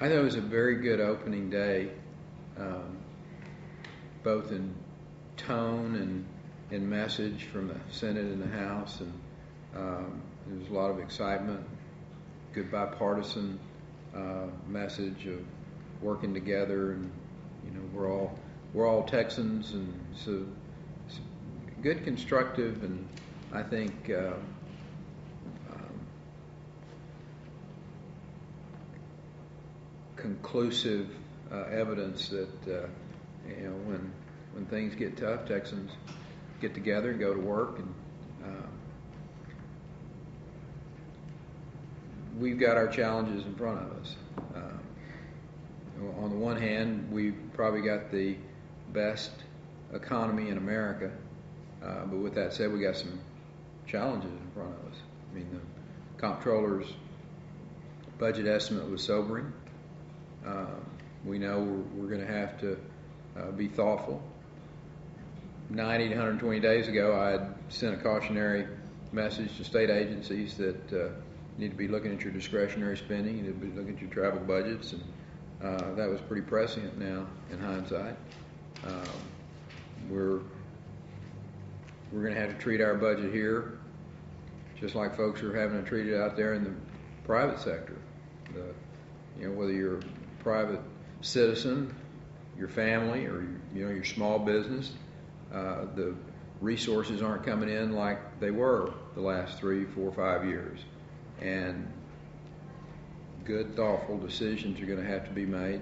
I thought it was a very good opening day, both in tone and in message from the Senate and the House, and there was a lot of excitement, good bipartisan message of working together, and we're all Texans, and so it's good, constructive, and I think conclusive evidence that when things get tough, Texans get together and go to work, and we've got our challenges in front of us. On the one hand, we've probably got the best economy in America, but with that said, we got some challenges in front of us. I mean, the comptroller's budget estimate was sobering. We know we're going to have to be thoughtful. 90 to 120 days ago, I had sent a cautionary message to state agencies that you need to be looking at your discretionary spending, you need to be looking at your travel budgets, and that was pretty prescient now in hindsight. We're going to have to treat our budget here just like folks are having to treat it out there in the private sector. Whether you're a private citizen, your family, or your small business, the resources aren't coming in like they were the last 3, 4, 5 years, and good, thoughtful decisions are going to have to be made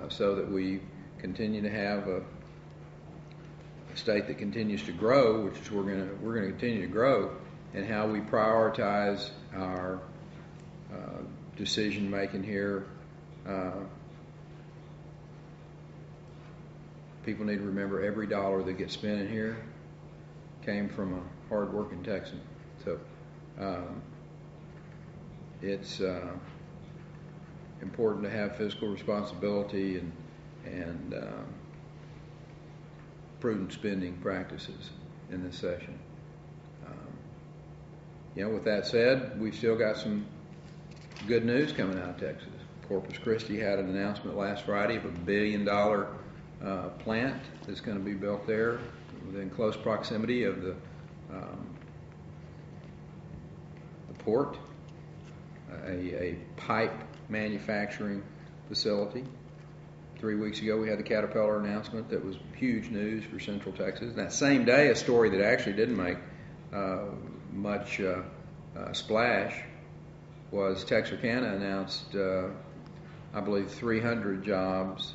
so that we continue to have a state that continues to grow, which is we're going to continue to grow, and how we prioritize our decision making here. People need to remember every dollar that gets spent in here came from a hard-working Texan. So it's important to have fiscal responsibility and prudent spending practices in this session. With that said, we've still got some good news coming out of Texas. Corpus Christi had an announcement last Friday of $1 billion plant that's going to be built there within close proximity of the port, a pipe manufacturing facility. 3 weeks ago, we had the Caterpillar announcement that was huge news for Central Texas. And that same day, a story that actually didn't make much splash was Texarkana announced, I believe, 300 jobs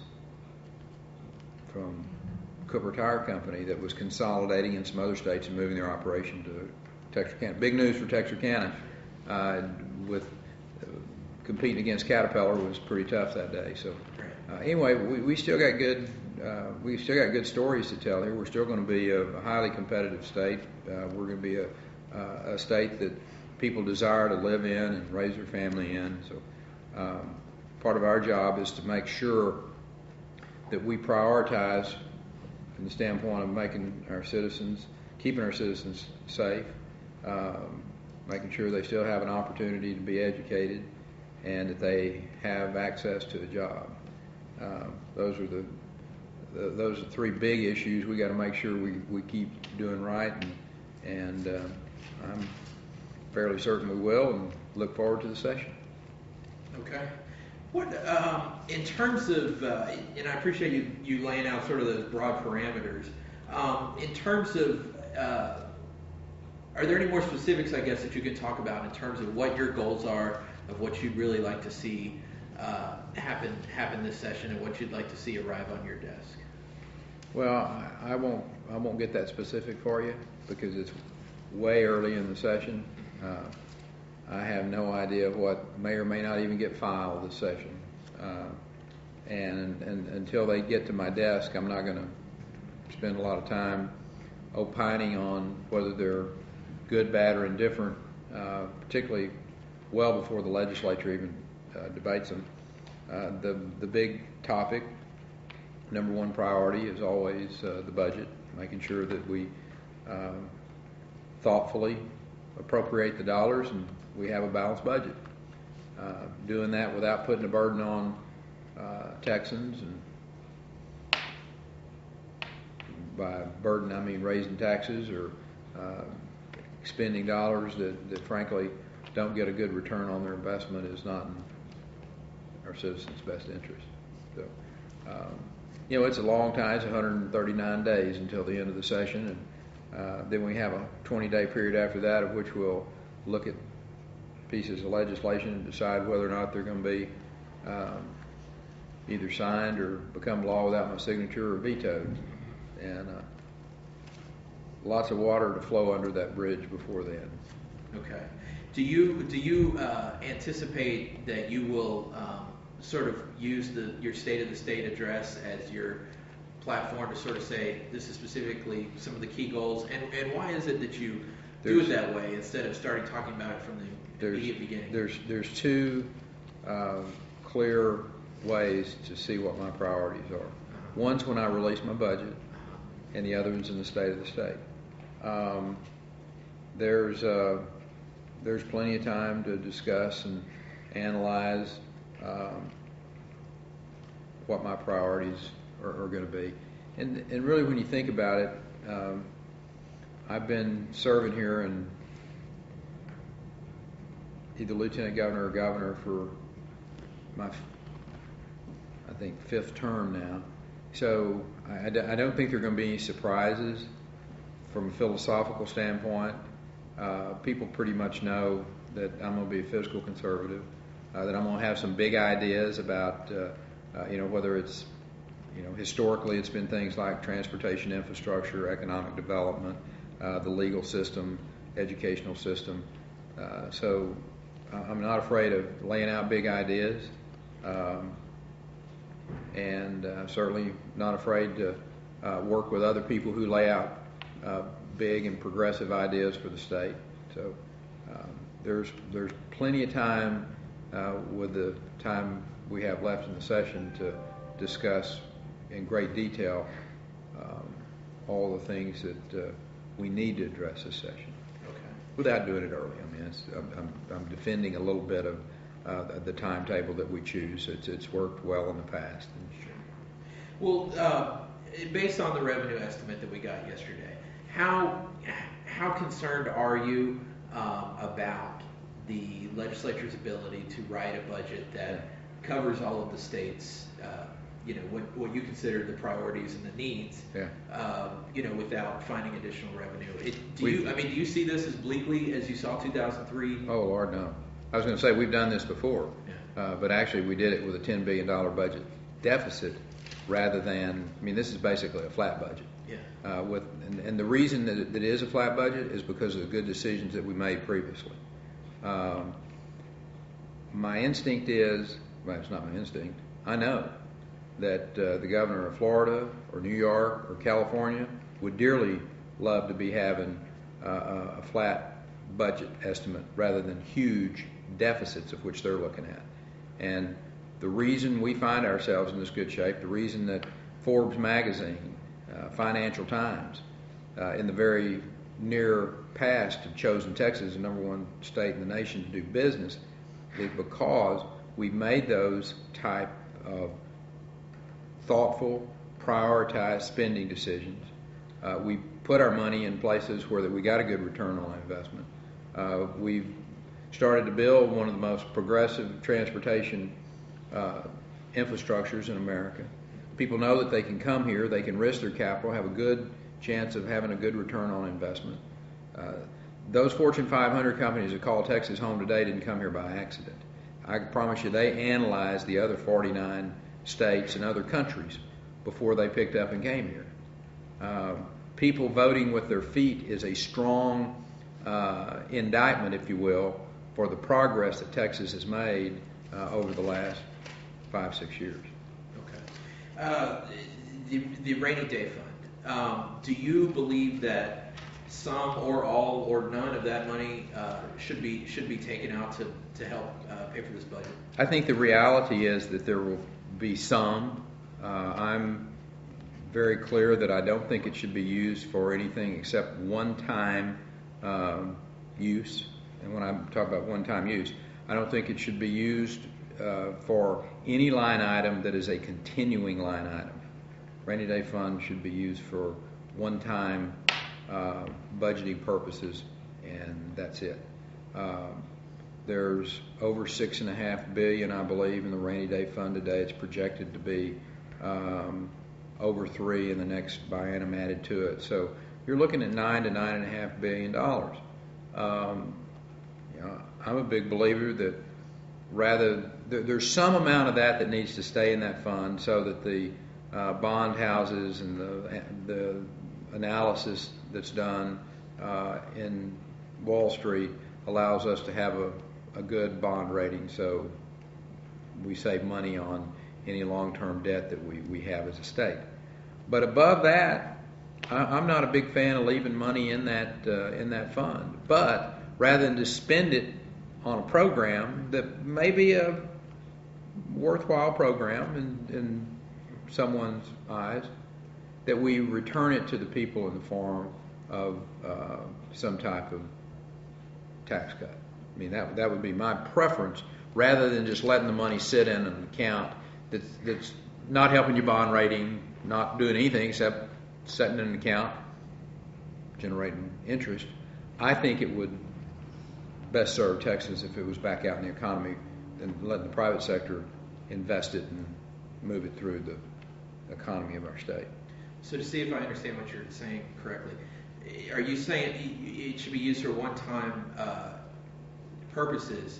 from Cooper Tire Company that was consolidating in some other states and moving their operation to Texarkana. Big news for Texarkana. With competing against Caterpillar was pretty tough that day. So anyway, we still got good stories to tell here. We're still going to be a highly competitive state. We're going to be a state that people desire to live in and raise their family in. So part of our job is to make sure that we prioritize from the standpoint of keeping our citizens safe, making sure they still have an opportunity to be educated, and that they have access to a job. Those are the three big issues we got to make sure we keep doing right, and I'm fairly certain we will, and look forward to the session. Okay. What in terms of, and I appreciate you laying out sort of those broad parameters. In terms of, are there any more specifics, I guess, that you can talk about in terms of what your goals are, of what you'd really like to see happen this session, and what you'd like to see arrive on your desk? Well, I won't get that specific for you because it's way early in the session. I have no idea what may or may not even get filed this session, and until they get to my desk, I'm not going to spend a lot of time opining on whether they're good, bad, or indifferent, particularly well before the legislature even debates them. The big topic, number one priority, is always the budget, making sure that we thoughtfully appropriate the dollars and we have a balanced budget. doing that without putting a burden on Texans, and by burden I mean raising taxes or spending dollars that frankly don't get a good return on their investment is not in our citizens' best interest. So, it's a long time. It's 139 days until the end of the session, and then we have a 20-day period after that, of which we'll look at pieces of legislation and decide whether or not they're going to be either signed or become law without my signature or vetoed. And lots of water to flow under that bridge before then. Okay. Do you anticipate that you will sort of use your State of the State address as your platform to sort of say this is specifically some of the key goals, and why is it that you do it that way instead of starting talking about it from the immediate beginning? There's two clear ways to see what my priorities are. One's when I release my budget, and the other one's in the State of the State. There's plenty of time to discuss and analyze what my priorities are going to be. And really, when you think about it, I've been serving here in either lieutenant governor or governor for my, I think, 5th term now. So I don't think there are going to be any surprises from a philosophical standpoint. People pretty much know that I'm going to be a fiscal conservative, that I'm going to have some big ideas about, whether it's, historically it's been things like transportation infrastructure, economic development, the legal system, educational system. So I'm not afraid of laying out big ideas, and certainly not afraid to work with other people who lay out big and progressive ideas for the state. So there's plenty of time with the time we have left in the session to discuss in great detail all the things that we need to address this session. Okay. Without doing it early. I mean, I'm defending a little bit of the timetable that we choose. It's worked well in the past. Sure. Well, based on the revenue estimate that we got yesterday, how concerned are you about the legislature's ability to write a budget that covers all of the states, what you consider the priorities and the needs, without finding additional revenue? Do you see this as bleakly as you saw 2003? Oh, Lord, no. I was going to say we've done this before, but actually we did it with a $10 billion budget deficit rather than, this is basically a flat budget. Yeah. And the reason that it is a flat budget is because of the good decisions that we made previously. My instinct is, well, it's not my instinct, I know that the governor of Florida or New York or California would dearly love to be having a flat budget estimate rather than huge deficits of which they're looking at. And the reason we find ourselves in this good shape, the reason that Forbes magazine, Financial Times, in the very near past have chosen Texas as the #1 state in the nation to do business is because we made those type of thoughtful, prioritized spending decisions. We put our money in places where that we got a good return on investment. We've started to build one of the most progressive transportation infrastructures in America. People know that they can come here, they can risk their capital, have a good chance of having a good return on investment. Those Fortune 500 companies that call Texas home today didn't come here by accident. I promise you they analyzed the other 49 states and other countries before they picked up and came here. People voting with their feet is a strong indictment, if you will, for the progress that Texas has made over the last 5-6 years. Okay. The rainy day fund. Do you believe that some or all or none of that money should be taken out to help pay for this budget? I think the reality is that there will be some. I'm very clear that I don't think it should be used for anything except one-time use. And when I talk about one-time use, I don't think it should be used for any line item that is a continuing line item. Rainy day fund should be used for one-time budgeting purposes, and that's it. There's over $6.5 billion, I believe, in the rainy day fund today. It's projected to be over $3 billion in the next biennium added to it. So you're looking at $9 to $9.5 billion. I'm a big believer that there's some amount of that needs to stay in that fund so that the bond houses and the analysis that's done in Wall Street allows us to have a good bond rating, so we save money on any long-term debt that we have as a state. But above that, I'm not a big fan of leaving money in that fund. But rather than just spend it on a program that may be a worthwhile program in someone's eyes, that we return it to the people in the form of some type of tax cut. I mean, that would be my preference, rather than just letting the money sit in an account that's not helping your bond rating, not doing anything except setting in an account, generating interest. I think it would best serve Texas if it was back out in the economy and letting the private sector invest it and move it through the economy of our state. So to see if I understand what you're saying correctly, are you saying it should be used for one-time purposes?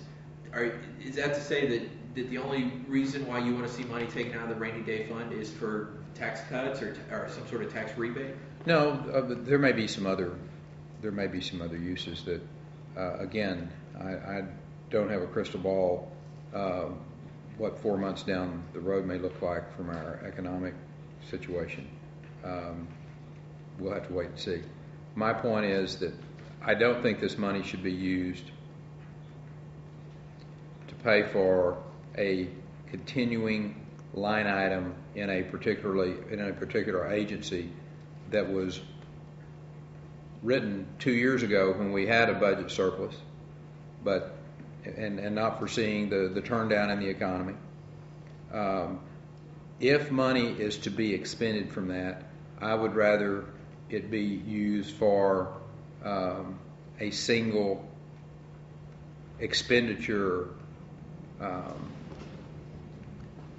Is that to say that the only reason why you want to see money taken out of the rainy day fund is for tax cuts or some sort of tax rebate? No, there may be some other uses that. Again, I don't have a crystal ball what 4 months down the road may look like from our economic situation. We'll have to wait and see. My point is that I don't think this money should be used to pay for a continuing line item in a particular agency that was written 2 years ago when we had a budget surplus, but and not foreseeing the turn down in the economy. If money is to be expended from that, I would rather it be used for a single expenditure,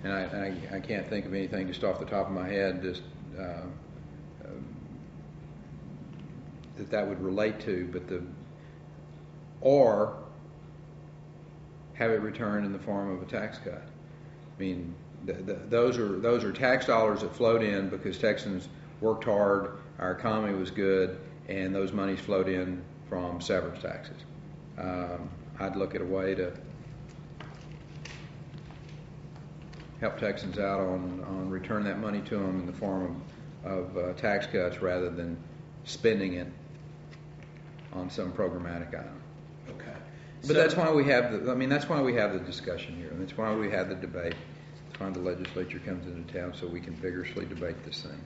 and I can't think of anything just off the top of my head just that would relate to, but or have it returned in the form of a tax cut. I mean, those are tax dollars that flowed in because Texans worked hard, our economy was good, and those monies flowed in from severance taxes. I'd look at a way to help Texans out on return that money to them in the form of tax cuts rather than spending it on some programmatic item. Okay. But that's why we have the discussion here, and that's why we have the debate. That's why the legislature comes into town, so we can vigorously debate this thing.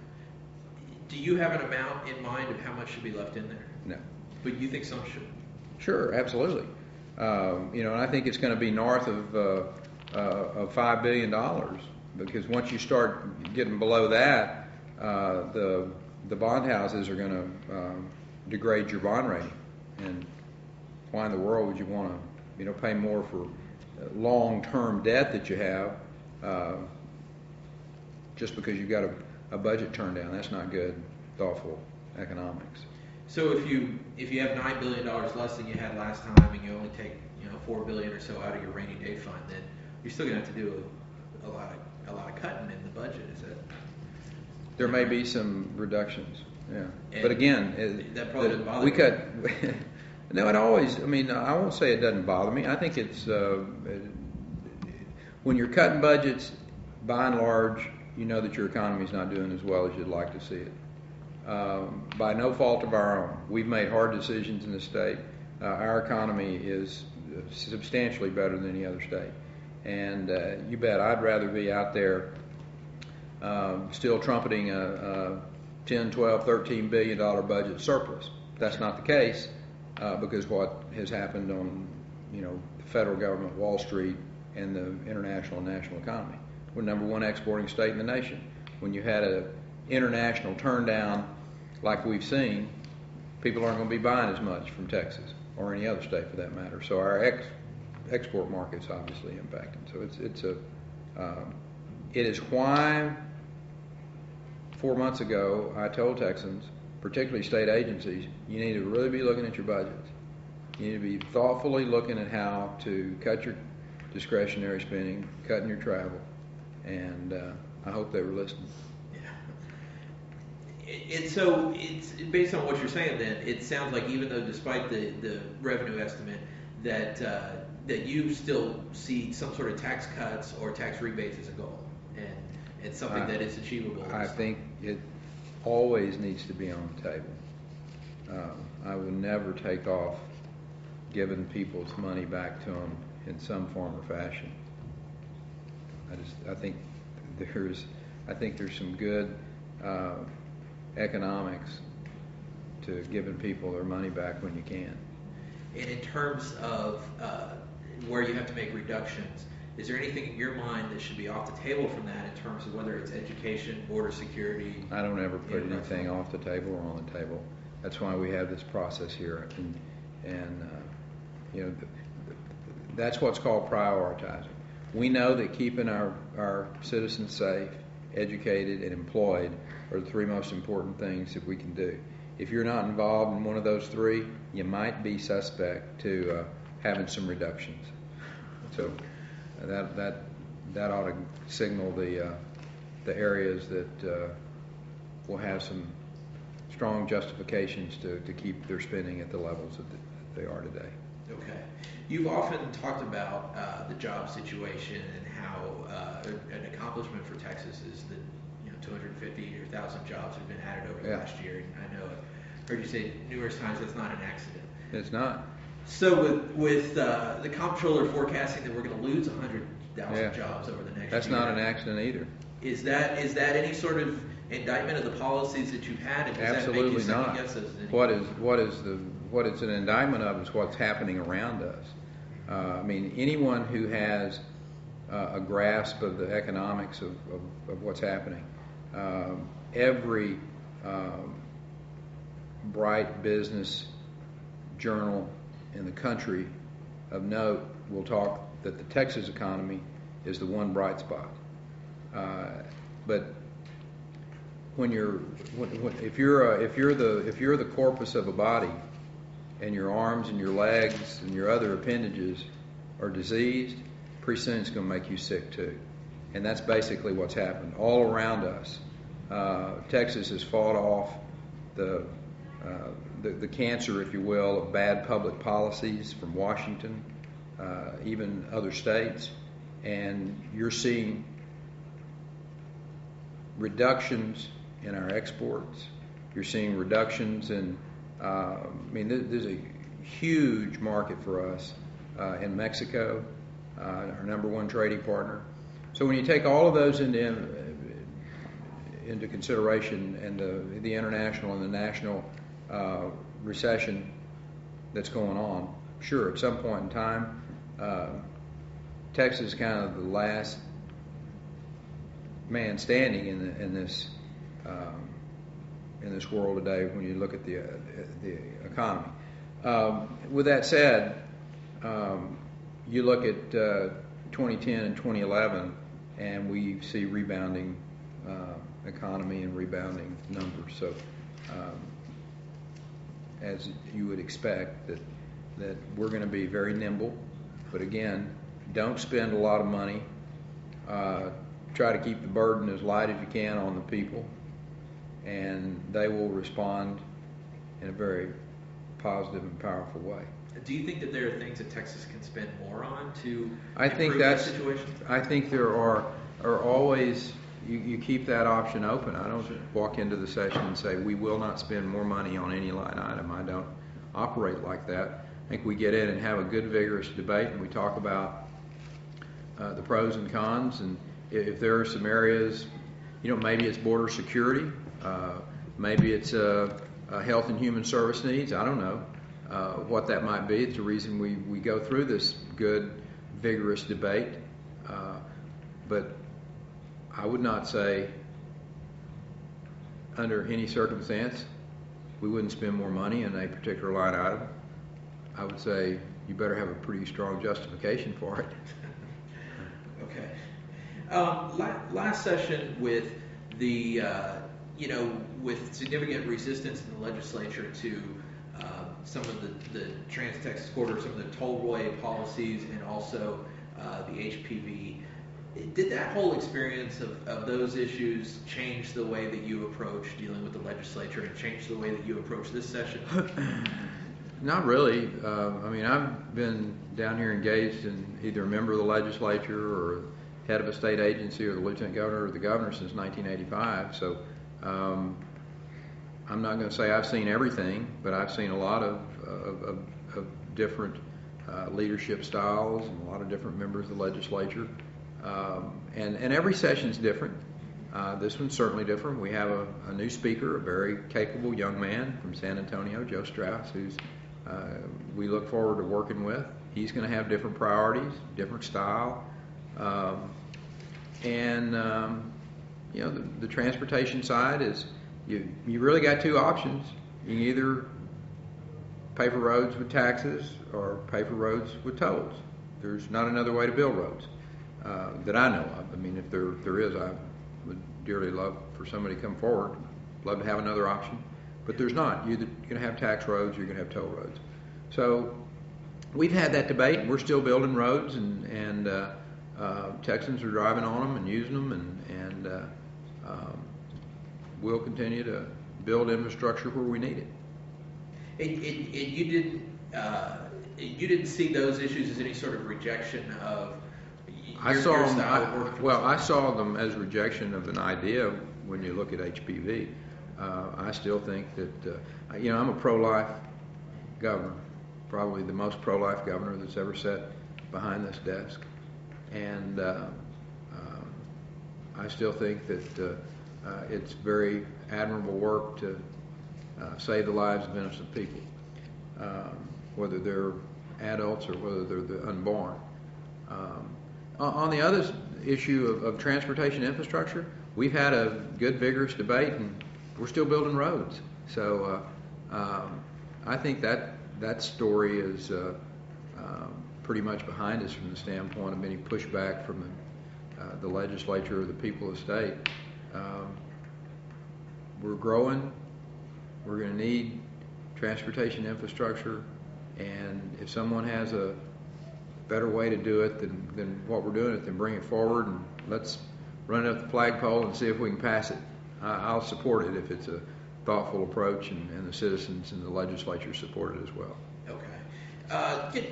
Do you have an amount in mind of how much should be left in there? No. But you think some should? Sure, absolutely. And I think it's going to be north of $5 billion, because once you start getting below that, the bond houses are going to degrade your bond rating. And why in the world would you want to, pay more for long-term debt that you have just because you've got a budget turned down? That's not good, thoughtful economics. So if you have $9 billion less than you had last time, and you only take $4 billion or so out of your rainy day fund, then you're still going to have to do a lot of cutting in the budget. Is that? There may be some reductions. Yeah, but again, that probably doesn't bother we you. cut. No, it always. I won't say it doesn't bother me. I think it's when you're cutting budgets, by and large, you know that your economy is not doing as well as you'd like to see it. By no fault of our own, we've made hard decisions in the state. Our economy is substantially better than any other state, and you bet I'd rather be out there still trumpeting a $10, $12, $13 billion budget surplus. That's not the case because what has happened on the federal government, Wall Street, and the international and national economy. We're number one exporting state in the nation. When you had an international turndown like we've seen, people aren't going to be buying as much from Texas or any other state for that matter. So our export market's obviously impacted. So it is why 4 months ago I told Texans, particularly state agencies, you need to really be looking at your budgets. You need to be thoughtfully looking at how to cut your discretionary spending, cutting your travel, and I hope they were listening. Yeah. And so, it's based on what you're saying. Then it sounds like even though, despite the revenue estimate, that you still see some sort of tax cuts or tax rebates as a goal, and it's something that is achievable. I think it always needs to be on the table. I would never take off giving people's money back to them in some form or fashion. I think there's some good economics to giving people their money back when you can. And in terms of where you have to make reductions, is there anything in your mind that should be off the table from that in terms of whether it's education, border security? I don't ever put anything off the table or on the table. That's why we have this process here, and that's what's called prioritizing. We know that keeping our citizens safe, educated, and employed are the three most important things that we can do. If you're not involved in one of those three, you might be suspect to having some reductions. So that ought to signal the areas that will have some strong justifications to keep their spending at the levels that they are today. Okay. You've often talked about the job situation and how an accomplishment for Texas is that 250 or 1,000 jobs have been added over the last year. And I know I've heard you say numerous times that's not an accident. It's not. So with the comptroller forecasting that we're going to lose 100,000 jobs over the next year. That's not an accident either. Is that any sort of indictment of the policies that you've had? And does Absolutely that make you not. second guess What it's an indictment of is what's happening around us. Anyone who has a grasp of the economics of what's happening, every bright business journal in the country of note will talk that the Texas economy is the one bright spot. But if you're the corpus of a body, and your arms and your legs and your other appendages are diseased, pretty soon it's going to make you sick too. And that's basically what's happened all around us. Texas has fought off the cancer, if you will, of bad public policies from Washington, even other states, and you're seeing reductions in our exports. You're seeing reductions in there's a huge market for us in Mexico, our number one trading partner. So when you take all of those into consideration, and the international and the national recession that's going on, sure, at some point in time, Texas is kind of the last man standing in this world today when you look at the economy. With that said, you look at 2010 and 2011, and we see rebounding economy and rebounding numbers. So, as you would expect, that we're going to be very nimble, but again, don't spend a lot of money. Try to keep the burden as light as you can on the people, and they will respond in a very positive and powerful way. Do you think that there are things that Texas can spend more on to improve that situation? I think there are always, you keep that option open. I don't walk into the session and say, we will not spend more money on any line item. I don't operate like that. I think we get in and have a good, vigorous debate, and we talk about the pros and cons, and if there are some areas, maybe it's border security, maybe it's health and human service needs, I don't know. what that might be. It's the reason we go through this good, vigorous debate. But I would not say under any circumstance we wouldn't spend more money in a particular line item. I would say you better have a pretty strong justification for it. Okay. Last session with the, with significant resistance in the legislature to some of the Trans-Texas Corridor, some of the tollway policies, and also the HPV. Did that whole experience of those issues change the way that you approach dealing with the legislature and change the way that you approach this session? Not really. I've been down here engaged in either a member of the legislature or head of a state agency or the lieutenant governor or the governor since 1985. So I'm not going to say I've seen everything, but I've seen a lot of different leadership styles and a lot of different members of the legislature. And every session's different. This one's certainly different. We have a new speaker, a very capable young man from San Antonio, Joe Strauss, who's we look forward to working with. He's going to have different priorities, different style. The transportation side is you really got two options. You can either pay for roads with taxes or pay for roads with tolls. There's not another way to build roads that I know of. I mean, if there is, I would dearly love for somebody to come forward. Love to have another option. But there's not. You're going to have tax roads, you're going to have toll roads. So we've had that debate, and we're still building roads, and Texans are driving on them and using them, and we'll continue to build infrastructure where we need it. You didn't see those issues as any sort of rejection of I saw them as rejection of an idea when you look at HPV. I still think that, I'm a pro-life governor, probably the most pro-life governor that's ever sat behind this desk. And I still think that it's very admirable work to save the lives of innocent people, whether they're adults or whether they're the unborn. On the other issue of transportation infrastructure, we've had a good, vigorous debate, and we're still building roads. So I think that story is pretty much behind us from the standpoint of any pushback from the legislature or the people of the state. We're growing. We're going to need transportation infrastructure, and if someone has a better way to do it than what we're doing it, then bring it forward and let's run it up the flagpole and see if we can pass it. I'll support it if it's a thoughtful approach and the citizens and the legislature support it as well. Okay.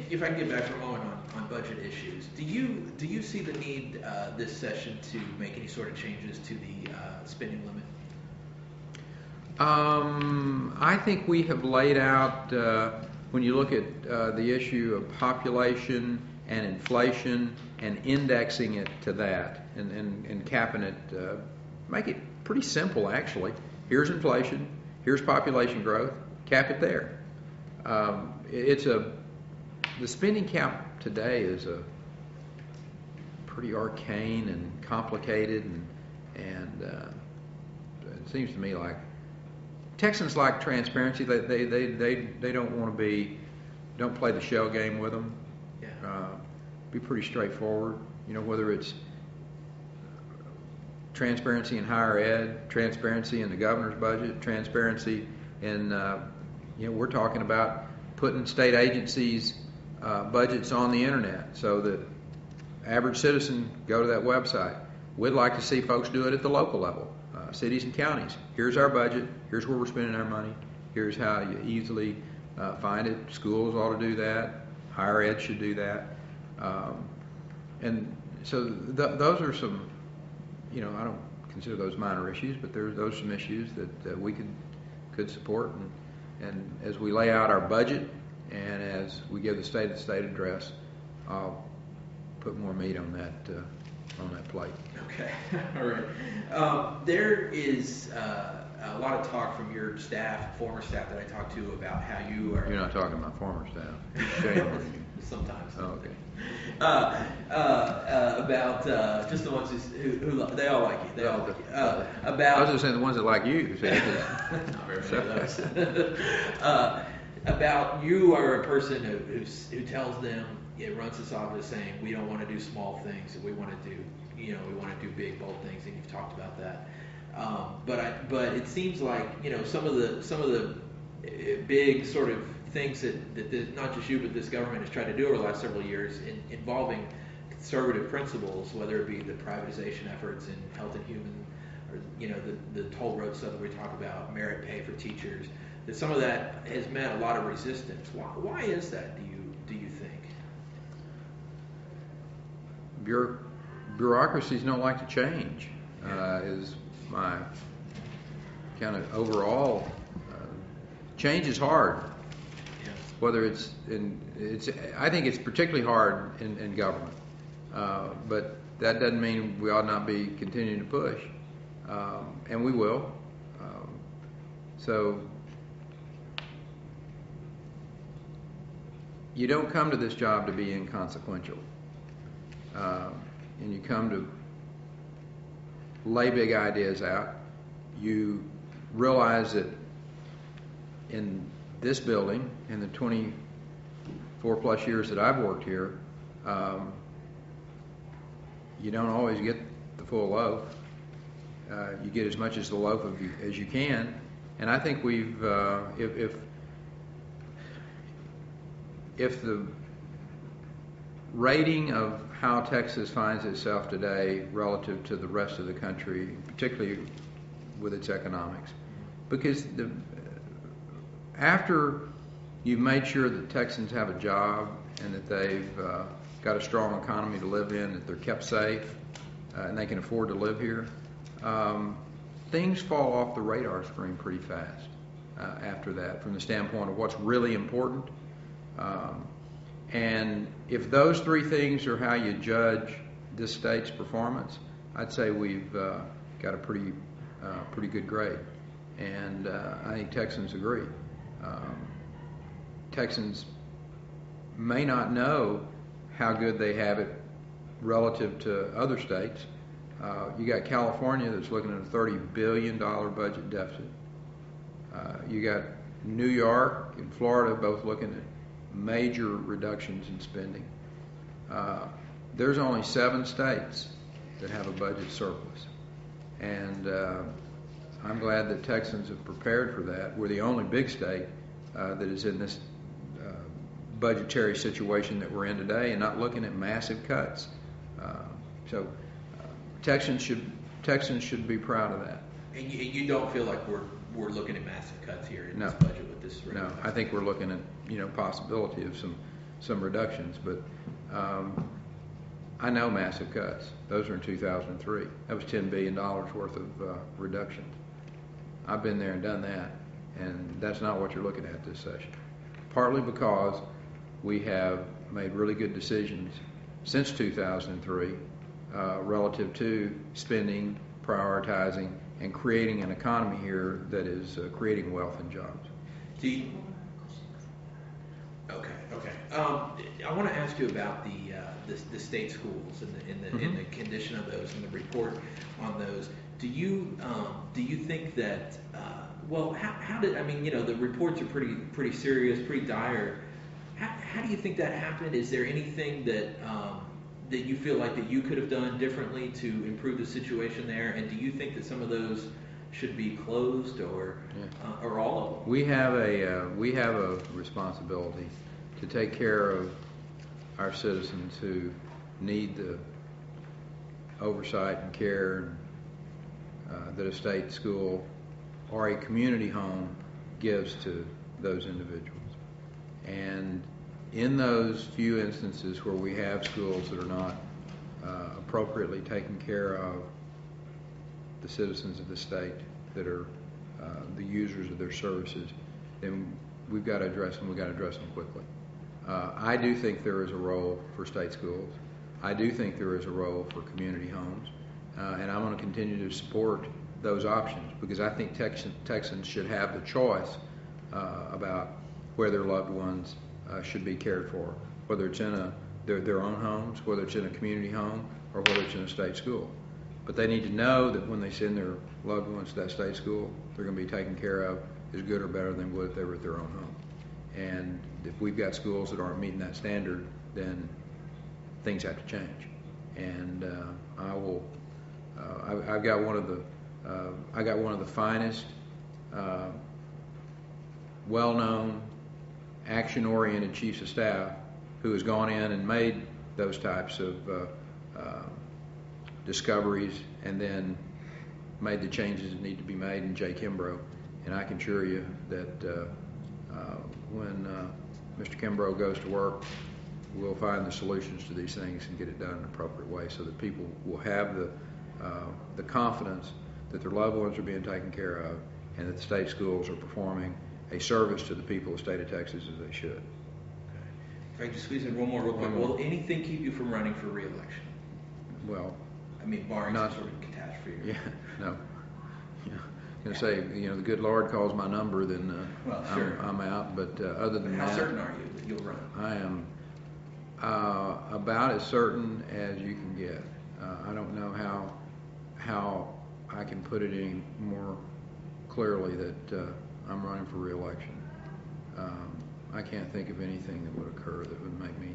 If I can get back for a moment on budget issues, do you see the need this session to make any sort of changes to the spending limit? I think we have laid out, when you look at the issue of population and inflation and indexing it to that and capping it, make it pretty simple actually. Here's inflation, here's population growth, cap it there. The spending cap today is a pretty arcane and complicated, and it seems to me like Texans like transparency. They don't want to don't play the shell game with them. Yeah. Be pretty straightforward. Whether it's transparency in higher ed, transparency in the governor's budget, transparency in we're talking about putting state agencies' budgets on the internet so that average citizen go to that website. We'd like to see folks do it at the local level, cities and counties. Here's our budget. Here's where we're spending our money. Here's how you easily find it. Schools ought to do that. Higher ed should do that. And so those are some, I don't consider those minor issues, but those are some issues that we could support. And as we lay out our budget and as we give the state address, I'll put more meat on on that plate. Okay, all right. There is a lot of talk from your staff, former staff that I talked to, about how you are. You're not talking about former staff. Shame on you. Sometimes. Oh, okay. About just the ones who they all like you. They all like you. About. I was just saying the ones that like you. Not very many of those. About you are a person who tells them, it runs this office saying, we don't want to do small things, we want to do, we want to do big, bold things, and you've talked about that. But it seems like, some of the big sort of things that not just you but this government has tried to do over the last several years involving conservative principles, whether it be the privatization efforts in health and human, or the toll road stuff that we talk about, merit pay for teachers, that some of that has met a lot of resistance. Why is that? Do you think? Bureaucracies don't like to change. Is my kind of overall change is hard. Yeah. Whether I think it's particularly hard in government, but that doesn't mean we ought not be continuing to push, and we will. So you don't come to this job to be inconsequential, and you come to lay big ideas out. You realize that in this building, in the 24 plus years that I've worked here, you don't always get the full loaf. You get as much as the loaf as you can, and I think we've if the rating of how Texas finds itself today relative to the rest of the country, particularly with its economics, because after you've made sure that Texans have a job and that they've got a strong economy to live in, that they're kept safe, and they can afford to live here, things fall off the radar screen pretty fast after that, from the standpoint of what's really important. And if those three things are how you judge this state's performance, I'd say we've got a pretty good grade. And I think Texans agree. Texans may not know how good they have it relative to other states. You got California that's looking at a $30 billion budget deficit. You got New York and Florida both looking at major reductions in spending. There's only 7 states that have a budget surplus, and I'm glad that Texans have prepared for that. We're the only big state that is in this budgetary situation that we're in today, and not looking at massive cuts. So Texans should be proud of that. And you don't feel like we're looking at massive cuts here in No. this budget with this rate? No, I think we're looking at possibility of some reductions, but I know massive cuts. Those are in 2003. That was $10 billion worth of reductions. I've been there and done that, and that's not what you're looking at this session. Partly because we have made really good decisions since 2003 relative to spending, prioritizing, and creating an economy here that is creating wealth and jobs. Okay. I want to ask you about the state schools and the condition of those and the report on those. Do you think that the reports are pretty serious, pretty dire. How do you think that happened? Is there anything that you feel like that you could have done differently to improve the situation there? And do you think that some of those should be closed, or all of them? We have a responsibility to take care of our citizens who need the oversight and care that a state school or a community home gives to those individuals. And in those few instances where we have schools that are not appropriately taking care of the citizens of the state that are the users of their services, then we've got to address them. We've got to address them quickly. I do think there is a role for state schools. I do think there is a role for community homes, and I'm going to continue to support those options because I think Texans should have the choice about where their loved ones should be cared for, whether it's in their own homes, whether it's in a community home, or whether it's in a state school. But they need to know that when they send their loved ones to that state school, they're going to be taken care of as good or better than would if they were at their own home. And if we've got schools that aren't meeting that standard, then things have to change. And I've got one of the finest, well-known, action-oriented chiefs of staff who has gone in and made those types of discoveries and then made the changes that need to be made in Jay Kimbrough. And I can assure you that when Mr. Kimbrough goes to work, we'll find the solutions to these things and get it done in an appropriate way so that people will have the confidence that their loved ones are being taken care of and that the state schools are performing a service to the people of the state of Texas as they should. If I can just squeeze in one more real quick. Will anything keep you from running for re-election? Well, I mean, barring some sort of catastrophe. Yeah, no. Yeah. I'm going to say, the good Lord calls my number, then well, sure. I'm out. But other than how that, certain are you that you'll run? I am about as certain as you can get. I don't know how I can put it any more clearly that I'm running for re-election. I can't think of anything that would occur that would make me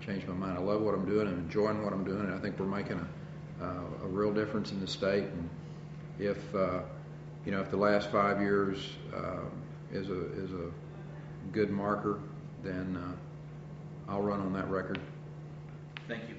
change my mind. I love what I'm doing. I'm enjoying what I'm doing, and I think we're making a real difference in the state. And if the last 5 years is a good marker, then I'll run on that record. Thank you.